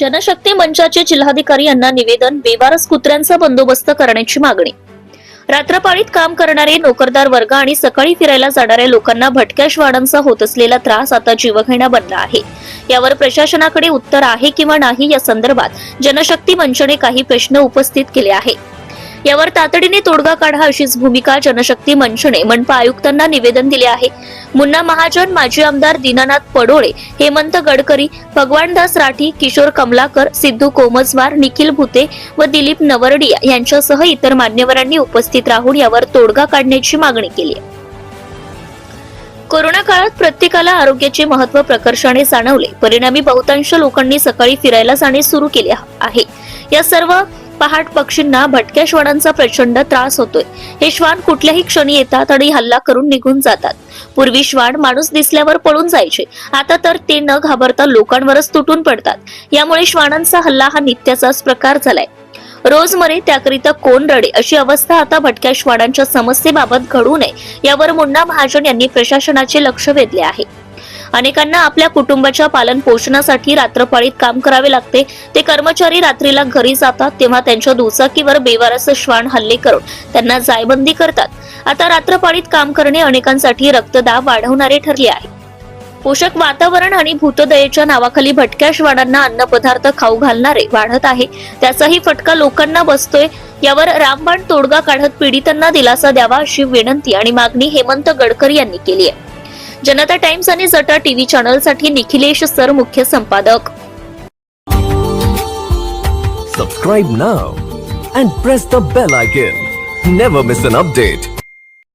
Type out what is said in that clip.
जनशक्ती मंचाचे जिल्हाधिकारी यांना निवेदन, बेवारस कुत्र्यांचा बंदोबस्त करण्याची मागणी। रात्रपाळीत काम करणारे नोकरदार वर्ग आणि सकाळी फिरायला जाणाऱ्या लोकांना भटक्या श्वानांचा होत असलेला त्रास आता जीवघेणा बनला आहे। यावर प्रशासनाकडे उत्तर आहे किंवा नाही या संदर्भात जनशक्ती मंचने काही प्रश्न उपस्थित केले आहे। यावर तातडीने तोडगा काढा अशीच भूमिका जनशक्ती मंचने मनपा आयुक्तांना निवेदन दिले आहे। मुन्ना महाजन, माजी आमदार दीनानाथ पडोळे, हेमंत गडकरी, भगवानदास राठी, किशोर कमलाकर, सिद्धू कोमसवार, निखिल भुते व दिलीप नवरडिया यांच्यासह इतर मान्यवरांनी उपस्थित राहून यावर तोडगा काढण्याची मागणी केली आहे। कोरोना काळात प्रत्येकाला आरोग्याचे महत्त्व प्रकर्षाने जाणवले, परिणामी बहुतांश लोकांनी सकाळी फिरायला जाणे सुरू केले आहे। या सर्व पहाट पक्षींना भटक्या श्वानांचा प्रचंड त्रास होतोय। हे श्वान कुठल्याही क्षणी येतात आणि हल्ला करून निघून जातात। पूर्वी श्वान माणूस दिसल्यावर पळून जायचे, आता तर ते न घाबरता लोकांवरच तुटून पडतात। यामुळे श्वानांचा हल्ला हा नित्याचाच प्रकार झालाय। रोज मरे त्याकरिता कोण रडे अशी अवस्था आता भटक्या श्वानांच्या समस्येबाबत घडू नये यावर मुन्ना महाजन यांनी प्रशासनाचे लक्ष वेधले आहे। अनेकांना आपल्या कुटुंबाच्या पालन पोषणासाठी रात्रपाळीत काम करावे लागते। ते कर्मचारी रात्रीला घरी जातात तेव्हा त्यांच्या दुचाकीवर बेवारस श्वान हल्ले करून त्यांना जायबंदी करतात। आता रात्रपाळीत काम करणे अनेकांसाठी रक्तदाब वाढवणारे ठरले आहे। पोषक वातावरण आणि भूतदयेच्या नावाखाली भटक्या श्वानांना अन्नपदार्थ खाऊ घालणारे वाढत आहे, त्याचाही फटका लोकांना बसतोय। यावर रामबाण तोडगा काढत पीडितांना दिलासा द्यावा अशी विनंती आणि मागणी हेमंत गडकरी यांनी केली आहे। जनता टाइम्स आणि जटा टीव्ही चॅनलसाठी निखिलेश सर, मुख्य संपादक। Subscribe now and press the bell icon. Never miss an update.